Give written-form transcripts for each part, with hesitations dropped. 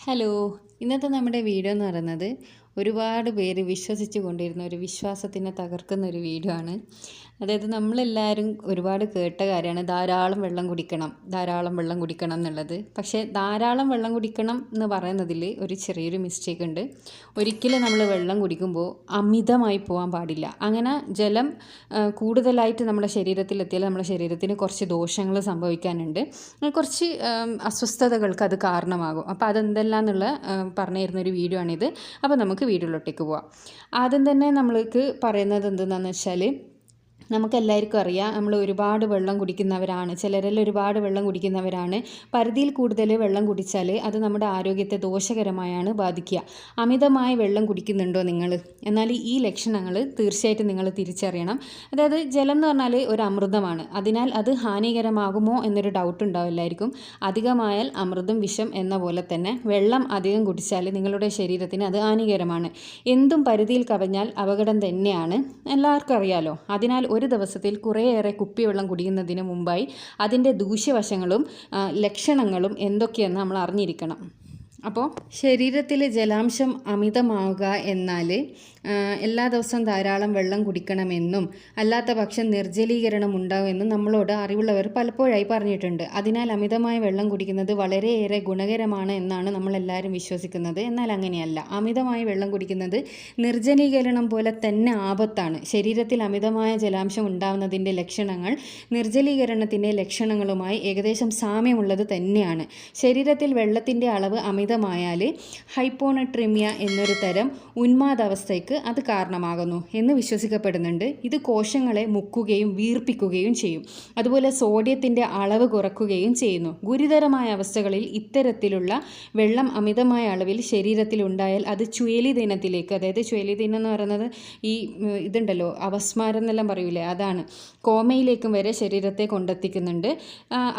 Hello, ഇന്നത്തെ നമ്മുടെ video എന്ന് പറയുന്നത് ഒരുപാട് പേര് വിശ്വസിച്ച് കൊണ്ടിരുന്ന ഒരു വിശ്വാസത്തിനെ തകർക്കുന്ന ഒരു വീഡിയോ ആണ്. അതായത് നമ്മളെല്ലാവരും ഒരുപാട് കേട്ട കാര്യമാണ് ധാരാളം വെള്ളം കുടിക്കണം, ധാരാളം വെള്ളം കുടിക്കണം എന്നുള്ളത്. പക്ഷേ ധാരാളം വെള്ളം കുടിക്കണം എന്ന് പറയുന്നതിൽ ഒരു ചെറിയൊരു മിസ്റ്റേക്ക് ഉണ്ട്. ഒരിക്കലും നമ്മൾ വെള്ളം കുടിക്കുമ്പോൾ അമിതമായി പോകാൻ പാടില്ല. അങ്ങനെ ജലം കൂടുതലായിട്ട് നമ്മുടെ ശരീരത്തിലെത്തിയാൽ നമ്മുടെ ശരീരത്തിന് കുറച്ച് ദോഷങ്ങൾ സംഭവിക്കാനുണ്ട്, കുറച്ച് അസ്വസ്ഥതകൾക്ക് അത് കാരണമാകും. അപ്പോൾ അതെന്തെല്ലാം എന്നുള്ള പറഞ്ഞു തരുന്നൊരു വീഡിയോ ആണിത്. അപ്പോൾ നമുക്ക് വീഡിയോയിലോട്ടേക്ക് പോവാം. ആദ്യം തന്നെ നമ്മൾക്ക് പറയുന്നത് എന്തെന്നാന്ന് വെച്ചാൽ, നമുക്കെല്ലാവർക്കും അറിയാം, നമ്മൾ ഒരുപാട് വെള്ളം കുടിക്കുന്നവരാണ്, ചിലരെല്ലാം ഒരുപാട് വെള്ളം കുടിക്കുന്നവരാണ്. പരിധിയിൽ കൂടുതൽ വെള്ളം കുടിച്ചാൽ അത് നമ്മുടെ ആരോഗ്യത്തെ ദോഷകരമായാണ് ബാധിക്കുക. അമിതമായി വെള്ളം കുടിക്കുന്നുണ്ടോ നിങ്ങൾ? എന്നാൽ ഈ ലക്ഷണങ്ങൾ തീർച്ചയായിട്ടും നിങ്ങൾ തിരിച്ചറിയണം. അതായത് ജലം എന്ന് പറഞ്ഞാൽ ഒരു അമൃതമാണ്, അതിനാൽ അത് ഹാനികരമാകുമോ എന്നൊരു ഡൗട്ട് ഉണ്ടാവും എല്ലാവർക്കും. അധികമായാൽ അമൃതം വിഷം എന്ന പോലെ തന്നെ വെള്ളം അധികം കുടിച്ചാൽ നിങ്ങളുടെ ശരീരത്തിന് അത് ഹാനികരമാണ്. എന്തും പരിധിയിൽ കവിഞ്ഞാൽ അപകടം തന്നെയാണ്, എല്ലാവർക്കും അറിയാലോ. അതിനാൽ ഒരു ദിവസത്തിൽ കുറേയേറെ കുപ്പിവെള്ളം കുടിക്കുന്നതിന് മുമ്പായി അതിൻ്റെ ദൂഷ്യവശങ്ങളും ലക്ഷണങ്ങളും എന്തൊക്കെയെന്ന് നമ്മൾ അറിഞ്ഞിരിക്കണം. അപ്പോൾ ശരീരത്തിൽ ജലാംശം അമിതമാവുക എന്നാൽ എല്ലാ ദിവസവും ധാരാളം വെള്ളം കുടിക്കണമെന്നും അല്ലാത്ത പക്ഷം നിർജ്ജലീകരണം ഉണ്ടാകുമെന്നും നമ്മളോട് അറിവുള്ളവർ പലപ്പോഴായി പറഞ്ഞിട്ടുണ്ട്. അതിനാൽ അമിതമായ വെള്ളം കുടിക്കുന്നത് വളരെയേറെ ഗുണകരമാണ് എന്നാണ് നമ്മളെല്ലാവരും വിശ്വസിക്കുന്നത്. എന്നാൽ അങ്ങനെയല്ല. അമിതമായി വെള്ളം കുടിക്കുന്നത് നിർജ്ജലീകരണം പോലെ തന്നെ ആപത്താണ്. ശരീരത്തിൽ അമിതമായ ജലാംശം ഉണ്ടാകുന്നതിൻ്റെ ലക്ഷണങ്ങൾ നിർജ്ജലീകരണത്തിൻ്റെ ലക്ഷണങ്ങളുമായി ഏകദേശം സാമ്യമുള്ളത് തന്നെയാണ്. ശരീരത്തിൽ വെള്ളത്തിൻ്റെ അളവ് അമിതമായാൽ ഹൈപ്പോണട്രീമിയ എന്നൊരു തരം ഉന്മാദാവസ്ഥയ്ക്ക് അത് കാരണമാകുന്നു എന്ന് വിശ്വസിക്കപ്പെടുന്നുണ്ട്. ഇത് കോശങ്ങളെ മുക്കുകയും വീർപ്പിക്കുകയും ചെയ്യും. അതുപോലെ സോഡിയത്തിൻ്റെ അളവ് കുറയ്ക്കുകയും ചെയ്യുന്നു. ഗുരുതരമായ അവസ്ഥകളിൽ ഇത്തരത്തിലുള്ള വെള്ളം അമിതമായ അളവിൽ ശരീരത്തിൽ ഉണ്ടായാൽ അത് ചുഴലിദിനത്തിലേക്ക്, അതായത് ചുഴലിദിനം എന്ന് പറയുന്നത് ഈ ഇതുണ്ടല്ലോ അപസ്മാരം എന്നെല്ലാം പറയൂലേ, അതാണ്, കോമയിലേക്കും വരെ ശരീരത്തെ കൊണ്ടെത്തിക്കുന്നുണ്ട്.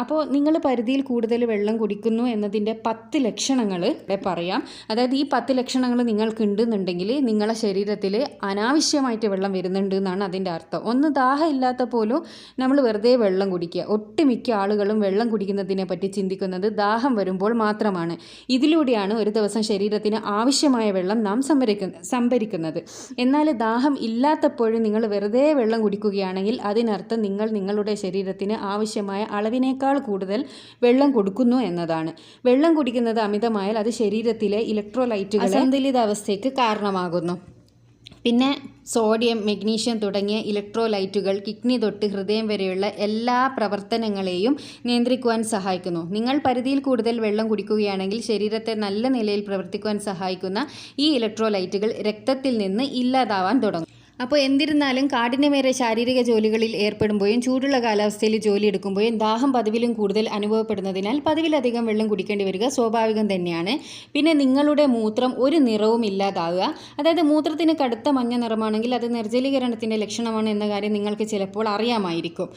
അപ്പോൾ നിങ്ങൾ പരിധിയിൽ കൂടുതൽ വെള്ളം കുടിക്കുന്നു എന്നതിൻ്റെ 10 ലക്ഷണങ്ങൾ പറയാം. അതായത് ഈ 10 ലക്ഷണങ്ങൾ നിങ്ങൾക്ക് ഉണ്ടെന്നുണ്ടെങ്കിൽ നിങ്ങളുടെ ശരീരത്തിൽ അനാവശ്യമായിട്ട് വെള്ളം വരുന്നുണ്ട് എന്നാണ് അതിൻ്റെ അർത്ഥം. ഒന്ന്, ദാഹം ഇല്ലാത്ത പോലും നമ്മൾ വെറുതെ വെള്ളം കുടിക്കുക. ഒട്ടുമിക്ക ആളുകളും വെള്ളം കുടിക്കുന്നതിനെ പറ്റി ചിന്തിക്കുന്നത് ദാഹം വരുമ്പോൾ മാത്രമാണ്. ഇതിലൂടെയാണ് ഒരു ദിവസം ശരീരത്തിന് ആവശ്യമായ വെള്ളം നാം സംഭരിക്കുന്നത്. എന്നാൽ ദാഹം ഇല്ലാത്തപ്പോഴും നിങ്ങൾ വെറുതെ വെള്ളം കുടിക്കുകയാണെങ്കിൽ അതിനർത്ഥം നിങ്ങൾ നിങ്ങളുടെ ശരീരത്തിന് ആവശ്യമായ അളവിനേക്കാൾ കൂടുതൽ വെള്ളം കൊടുക്കുന്നു എന്നതാണ്. വെള്ളം കുടിക്കുന്നത് അമിതമായാൽ അത് ശരീരത്തിലെ ഇലക്ട്രോലൈറ്റുകൾ അസന്തുലിതാവസ്ഥയ്ക്ക് കാരണമാകുന്നു. പിന്നെ സോഡിയം, മഗ്നീഷ്യം തുടങ്ങിയ ഇലക്ട്രോലൈറ്റുകൾ കിഡ്നി തൊട്ട് ഹൃദയം വരെയുള്ള എല്ലാ പ്രവർത്തനങ്ങളെയും നിയന്ത്രിക്കുവാൻ സഹായിക്കുന്നു. നിങ്ങൾ പരിധിയിൽ കൂടുതൽ വെള്ളം കുടിക്കുകയാണെങ്കിൽ ശരീരത്തെ നല്ല നിലയിൽ പ്രവർത്തിക്കുവാൻ സഹായിക്കുന്ന ഈ ഇലക്ട്രോലൈറ്റുകൾ രക്തത്തിൽ നിന്ന് ഇല്ലാതാവാൻ തുടങ്ങും. അപ്പോൾ എന്നിരുന്നാലും കാഠിന്യമേറെ ശാരീരിക ജോലികളിൽ ഏർപ്പെടുമ്പോഴും ചൂടുള്ള കാലാവസ്ഥയിൽ ജോലി എടുക്കുമ്പോഴും ദാഹം പതിവിലും കൂടുതൽ അനുഭവപ്പെടുന്നതിനാൽ പതിവിലധികം വെള്ളം കുടിക്കേണ്ടി വരിക സ്വാഭാവികം തന്നെയാണ്. പിന്നെ നിങ്ങളുടെ മൂത്രം ഒരു നിറവും ഇല്ലാതാവുക. അതായത് മൂത്രത്തിന് കടുത്ത മഞ്ഞ നിറമാണെങ്കിൽ അത് നിർജ്ജലീകരണത്തിൻ്റെ ലക്ഷണമാണ് എന്ന കാര്യം നിങ്ങൾക്ക് ചിലപ്പോൾ അറിയാമായിരിക്കും.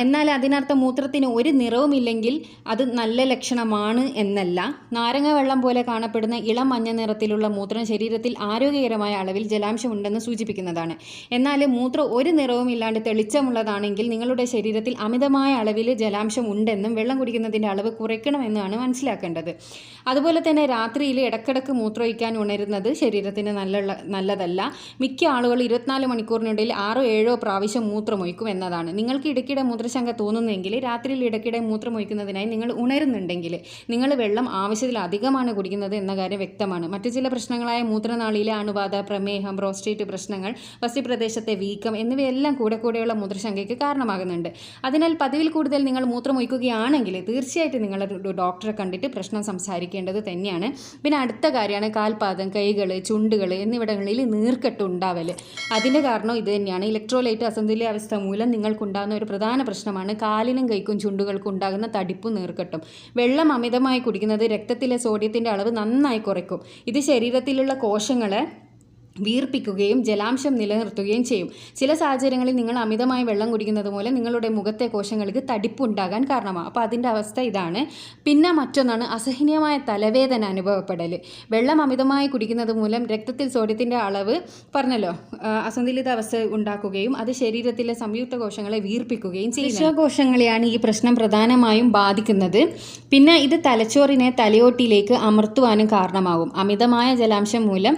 എന്നാൽ അതിനർത്ഥം മൂത്രത്തിന് ഒരു നിറവുമില്ലെങ്കിൽ അത് നല്ല ലക്ഷണമാണ് എന്നല്ല. നാരങ്ങ വെള്ളം പോലെ കാണപ്പെടുന്ന ഇളം മഞ്ഞ നിറത്തിലുള്ള മൂത്രം ശരീരത്തിൽ ആരോഗ്യകരമായ അളവിൽ ജലാംശം ഉണ്ടെന്ന് സൂചിപ്പിക്കുന്നതാണ്. എന്നാൽ മൂത്രം ഒരു നിറവും ഇല്ലാണ്ട് തെളിച്ചമുള്ളതാണെങ്കിൽ നിങ്ങളുടെ ശരീരത്തിൽ അമിതമായ അളവിൽ ജലാംശം ഉണ്ടെന്നും വെള്ളം കുടിക്കുന്നതിൻ്റെ അളവ് കുറയ്ക്കണമെന്നാണ് മനസ്സിലാക്കേണ്ടത്. അതുപോലെ തന്നെ രാത്രിയിൽ ഇടക്കിടക്ക് മൂത്രമൊഴിക്കാൻ ഉണരുന്നത് ശരീരത്തിന് നല്ലതല്ല. മിക്ക ആളുകൾ 24 മണിക്കൂറിനിടയിൽ 6-7 പ്രാവശ്യം മൂത്രമൊഴിക്കും എന്നതാണ്. നിങ്ങൾക്ക് ഇടയ്ക്കിടെ മൂത്രശങ്ക തോന്നുന്നെങ്കിൽ രാത്രിയിൽ ഇടയ്ക്കിടെ മൂത്രമൊഴിക്കുന്നതിനായി നിങ്ങൾ ഉണരുന്നുണ്ടെങ്കിൽ നിങ്ങൾ വെള്ളം ആവശ്യത്തിലധികമാണ് കുടിക്കുന്നത് എന്ന കാര്യം വ്യക്തമാണ്. മറ്റു ചില പ്രശ്നങ്ങളായ മൂത്രനാളിയിലെ അണുബാധ, പ്രമേഹം, പ്രോസ്റ്റേറ്റ് പ്രശ്നങ്ങൾ, വസ്തിപ്രദേശത്തെ വീക്കം എന്നിവയെല്ലാം കൂടെയുള്ള മൂത്രശങ്കയ്ക്ക് കാരണമാകുന്നുണ്ട്. അതിനാൽ പതിവിൽ കൂടുതൽ നിങ്ങൾ മൂത്രമൊഴിക്കുകയാണെങ്കിൽ തീർച്ചയായിട്ടും നിങ്ങളൊരു ഡോക്ടറെ കണ്ടിട്ട് പ്രശ്നം സംസാരിക്കേണ്ടത് തന്നെയാണ്. പിന്നെ അടുത്ത കാര്യമാണ് കാൽപാദം, കൈകൾ, ചുണ്ടുകൾ എന്നിവിടങ്ങളിൽ നീർക്കെട്ട് ഉണ്ടാവൽ. അതിൻ്റെ കാരണം ഇത് തന്നെയാണ്. ഇലക്ട്രോലൈറ്റ് അസന്തുലിതാവസ്ഥ മൂലം നിങ്ങൾക്കുണ്ടാകുന്ന ഒരു പ്രധാന പ്രശ്നമാണ് കാലിനും കൈക്കും ചുണ്ടുകൾക്കും ഉണ്ടാകുന്ന തടിപ്പും നീർക്കെട്ടും. വെള്ളം അമിതമായി കുടിക്കുന്നത് രക്തത്തിലെ സോഡിയത്തിൻ്റെ അളവ് നന്നായി കുറയ്ക്കും. ഇത് ശരീരത്തിലുള്ള കോശങ്ങളെ വീർപ്പിക്കുകയും ജലാംശം നിലനിർത്തുകയും ചെയ്യും. ചില സാഹചര്യങ്ങളിൽ നിങ്ങൾ അമിതമായി വെള്ളം കുടിക്കുന്നത് മൂലം നിങ്ങളുടെ മുഖത്തെ കോശങ്ങൾക്ക് തടിപ്പുണ്ടാകാൻ കാരണമാകും. അപ്പോൾ അതിൻ്റെ അവസ്ഥ ഇതാണ്. പിന്നെ മറ്റൊന്നാണ് അസഹനീയമായ തലവേദന അനുഭവപ്പെടൽ. വെള്ളം അമിതമായി കുടിക്കുന്നത് മൂലം രക്തത്തിൽ സോഡിയത്തിൻ്റെ അളവ് പറഞ്ഞല്ലോ അസന്തുലിതാവസ്ഥ ഉണ്ടാക്കുകയും അത് ശരീരത്തിലെ സംയുക്ത കോശങ്ങളെ വീർപ്പിക്കുകയും ചെയ്യും. വിശ്വകോശങ്ങളെയാണ് ഈ പ്രശ്നം പ്രധാനമായും ബാധിക്കുന്നത്. പിന്നെ ഇത് തലച്ചോറിനെ തലയോട്ടിയിലേക്ക് അമർത്തുവാനും കാരണമാകും. അമിതമായ ജലാംശം മൂലം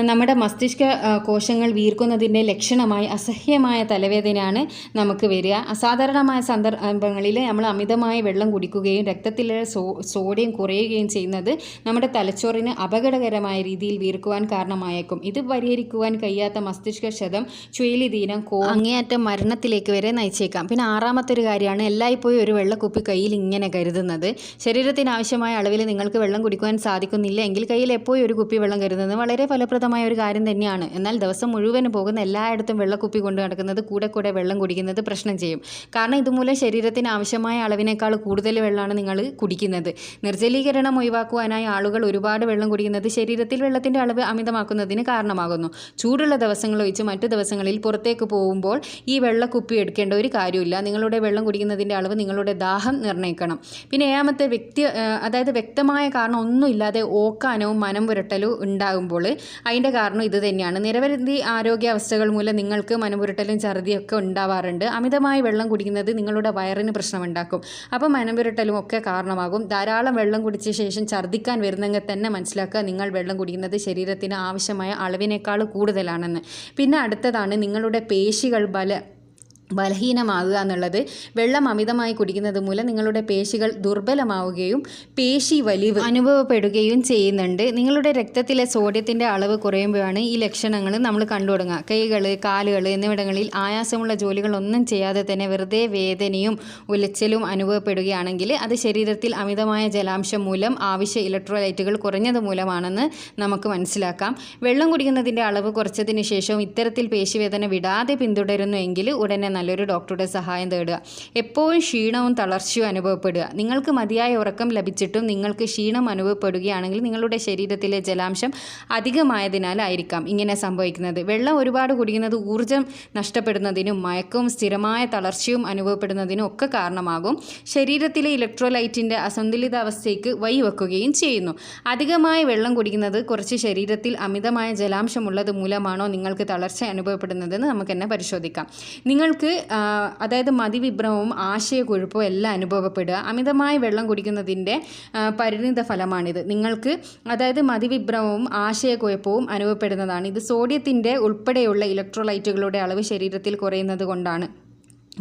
നമ്മുടെ മസ്തിഷ്ക കോശങ്ങൾ വീർക്കുന്നതിൻ്റെ ലക്ഷണമായി അസഹ്യമായ തലവേദനയാണ് നമുക്ക് വരിക. അസാധാരണമായ സന്ദർഭങ്ങളിൽ നമ്മൾ അമിതമായി വെള്ളം കുടിക്കുകയും രക്തത്തിലെ സോഡിയം കുറയുകയും ചെയ്യുന്നത് നമ്മുടെ തലച്ചോറിന് അപകടകരമായ രീതിയിൽ വീർക്കുവാൻ കാരണമായേക്കും. ഇത് പരിഹരിക്കുവാൻ കഴിയാത്ത മസ്തിഷ്ക ക്ഷതം, ചുഴലിദീനം, അങ്ങേയറ്റം മരണത്തിലേക്ക് വരെ നയിച്ചേക്കാം. പിന്നെ ആറാമത്തെ ഒരു കാര്യമാണ് എല്ലായ്പ്പോഴും ഒരു വെള്ളക്കുപ്പി കയ്യിൽ ഇങ്ങനെ കരുതുന്നത്. ശരീരത്തിന് ആവശ്യമായ അളവിൽ നിങ്ങൾക്ക് വെള്ളം കുടിക്കുവാൻ സാധിക്കുന്നില്ല എങ്കിൽ കയ്യിൽ എപ്പോഴും ഒരു കുപ്പി വെള്ളം കരുതുന്നത് വളരെ ഫലപ്രദമായ ഒരു കാര്യം തന്നെയാണ്. എന്നാൽ ദിവസം മുഴുവനും പോകുന്ന എല്ലായിടത്തും വെള്ളക്കുപ്പി കൊണ്ട് നടക്കുന്നത് കൂടെ വെള്ളം കുടിക്കുന്നത് പ്രശ്നം ചെയ്യും. കാരണം ഇതുമൂലം ശരീരത്തിന് ആവശ്യമായ അളവിനേക്കാൾ കൂടുതൽ വെള്ളമാണ് നിങ്ങൾ കുടിക്കുന്നത്. നിർജ്ജലീകരണം ഒഴിവാക്കുവാനായി ആളുകൾ ഒരുപാട് വെള്ളം കുടിക്കുന്നത് ശരീരത്തിൽ വെള്ളത്തിൻ്റെ അളവ് അമിതമാക്കുന്നതിന് കാരണമാകുന്നു. ചൂടുള്ള ദിവസങ്ങൾ ഒഴിച്ച് മറ്റു ദിവസങ്ങളിൽ പുറത്തേക്ക് പോകുമ്പോൾ ഈ വെള്ളക്കുപ്പി എടുക്കേണ്ട ഒരു കാര്യമില്ല. നിങ്ങളുടെ വെള്ളം കുടിക്കുന്നതിൻ്റെ അളവ് നിങ്ങളുടെ ദാഹം നിർണ്ണയിക്കണം. പിന്നെ ഏഴാമത്തെ അതായത് വ്യക്തമായ കാരണം ഒന്നുമില്ലാതെ ഓക്കാനവും മനം പുരട്ടലും ഉണ്ടാകുമ്പോൾ അതിൻ്റെ കാരണം ഇത് തന്നെയാണ്. നിരവധി ആരോഗ്യാവസ്ഥകൾ മൂലം നിങ്ങൾക്ക് മനംപുരട്ടലും ഛർദിയൊക്കെ ഉണ്ടാവാറുണ്ട്. അമിതമായി വെള്ളം കുടിക്കുന്നത് നിങ്ങളുടെ വയറിന് പ്രശ്നമുണ്ടാക്കും. അപ്പോൾ മനംപുരട്ടലും ഒക്കെ കാരണമാകും. ധാരാളം വെള്ളം കുടിച്ച ശേഷം ഛർദിക്കാൻ വരുന്നെങ്കിൽ തന്നെ മനസ്സിലാക്കുക നിങ്ങൾ വെള്ളം കുടിക്കുന്നത് ശരീരത്തിന് ആവശ്യമായ അളവിനേക്കാൾ കൂടുതലാണെന്ന്. പിന്നെ അടുത്തതാണ് നിങ്ങളുടെ പേശികൾ ബലഹീനമാകുക എന്നുള്ളത്. വെള്ളം അമിതമായി കുടിക്കുന്നത് മൂലം നിങ്ങളുടെ പേശികൾ ദുർബലമാവുകയും പേശി വലിവ് അനുഭവപ്പെടുകയും ചെയ്യുന്നുണ്ട്. നിങ്ങളുടെ രക്തത്തിലെ സോഡിയത്തിൻ്റെ അളവ് കുറയുമ്പോഴാണ് ഈ ലക്ഷണങ്ങൾ നമ്മൾ കണ്ടു തുടങ്ങുക. കൈകൾ, കാലുകൾ എന്നിവിടങ്ങളിൽ ആയാസമുള്ള ജോലികളൊന്നും ചെയ്യാതെ തന്നെ വെറുതെ വേദനയും ഉലച്ചിലും അനുഭവപ്പെടുകയാണെങ്കിൽ അത് ശരീരത്തിൽ അമിതമായ ജലാംശം മൂലം ആവശ്യ ഇലക്ട്രോലൈറ്റുകൾ കുറഞ്ഞത് മൂലമാണെന്ന് നമുക്ക് മനസ്സിലാക്കാം. വെള്ളം കുടിക്കുന്നതിൻ്റെ അളവ് കുറച്ചതിന് ശേഷവും ഇത്തരത്തിൽ പേശിവേദന വിടാതെ പിന്തുടരുന്നുവെങ്കിൽ ഉടനെ നല്ലൊരു ഡോക്ടറുടെ സഹായം തേടുക. എപ്പോഴും ക്ഷീണവും തളർച്ചയും അനുഭവപ്പെടുക. നിങ്ങൾക്ക് മതിയായ ഉറക്കം ലഭിച്ചിട്ടും നിങ്ങൾക്ക് ക്ഷീണം അനുഭവപ്പെടുകയാണെങ്കിൽ നിങ്ങളുടെ ശരീരത്തിലെ ജലാംശം അധികമായതിനാലായിരിക്കാം ഇങ്ങനെ സംഭവിക്കുന്നത്. വെള്ളം ഒരുപാട് കുടിക്കുന്നത് ഊർജ്ജം നഷ്ടപ്പെടുന്നതിനും മയക്കവും സ്ഥിരമായ തളർച്ചയും അനുഭവപ്പെടുന്നതിനും ഒക്കെ കാരണമാകും. ശരീരത്തിലെ ഇലക്ട്രോലൈറ്റിൻ്റെ അസന്തുലിതാവസ്ഥയ്ക്ക് വഴിവെക്കുകയും ചെയ്യുന്നു. അധികമായി വെള്ളം കുടിക്കുന്നത് കുറച്ച് ശരീരത്തിൽ അമിതമായ ജലാംശമുള്ളത് മൂലമാണോ നിങ്ങൾക്ക് തളർച്ച അനുഭവപ്പെടുന്നതെന്ന് നമുക്ക് തന്നെ പരിശോധിക്കാം. നിങ്ങൾക്ക് അതായത് മതിവിഭ്രമവും ആശയക്കുഴപ്പവും എല്ലാം അനുഭവപ്പെടുക അമിതമായി വെള്ളം കുടിക്കുന്നതിൻ്റെ പരിണിത ഫലമാണിത്. നിങ്ങൾക്ക് അതായത് മതിവിഭ്രമവും ആശയക്കുഴപ്പവും അനുഭവപ്പെടുന്നതാണ്. ഇത് സോഡിയത്തിൻ്റെ ഉൾപ്പെടെയുള്ള ഇലക്ട്രോലൈറ്റുകളുടെ അളവ് ശരീരത്തിൽ കുറയുന്നത് കൊണ്ടാണ്.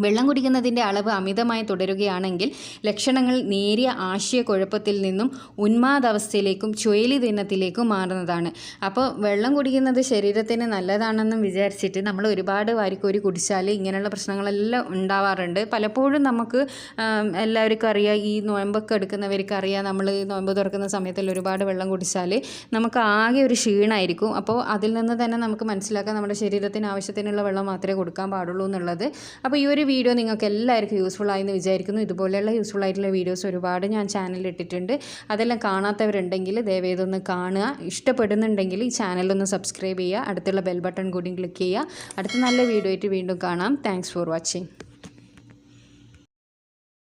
വെള്ളം കുടിക്കുന്നതിൻ്റെ അളവ് അമിതമായി തുടരുകയാണെങ്കിൽ ലക്ഷണങ്ങൾ നേരിയ ആശയക്കുഴപ്പത്തിൽ നിന്നും ഉന്മാദാവസ്ഥയിലേക്കും ചുഴലിദീനത്തിലേക്കും മാറുന്നതാണ്. അപ്പോൾ വെള്ളം കുടിക്കുന്നത് ശരീരത്തിന് നല്ലതാണെന്നും വിചാരിച്ചിട്ട് നമ്മൾ ഒരുപാട് വാരിക്കോരി കുടിച്ചാൽ ഇങ്ങനെയുള്ള പ്രശ്നങ്ങളെല്ലാം ഉണ്ടാവാറുണ്ട്. പലപ്പോഴും നമുക്ക് എല്ലാവർക്കും അറിയാം, ഈ നോയമ്പൊക്കെ എടുക്കുന്നവർക്ക് അറിയാം, നമ്മൾ നോയമ്പ് തുറക്കുന്ന സമയത്തിൽ ഒരുപാട് വെള്ളം കുടിച്ചാൽ നമുക്ക് ആകെ ഒരു ക്ഷീണമായിരിക്കും. അപ്പോൾ അതിൽ നിന്ന് തന്നെ നമുക്ക് മനസ്സിലാക്കാം നമ്മുടെ ശരീരത്തിന് ആവശ്യത്തിനുള്ള വെള്ളം മാത്രമേ കൊടുക്കാൻ പാടുള്ളൂ എന്നുള്ളത്. അപ്പോൾ ഈ ഒരു വീഡിയോ നിങ്ങൾക്ക് എല്ലാവർക്കും യൂസ്ഫുൾ ആയെന്ന് വിചാരിക്കുന്നു. ഇതുപോലെയുള്ള യൂസ്ഫുൾ ആയിട്ടുള്ള വീഡിയോസ് ഒരുപാട് ഞാൻ ചാനലിൽ ഇട്ടിട്ടുണ്ട്. അതെല്ലാം കാണാത്തവരുണ്ടെങ്കിൽ ദയവേദം ഒന്ന് കാണുക. ഇഷ്ടപ്പെടുന്നുണ്ടെങ്കിൽ ഈ ചാനലൊന്ന് സബ്സ്ക്രൈബ് ചെയ്യുക. അടുത്തുള്ള ബെൽ ബട്ടൺ കൂടി ക്ലിക്ക് ചെയ്യുക. അടുത്ത നല്ല വീഡിയോ ആയിട്ട് വീണ്ടും കാണാം. Thanks for watching.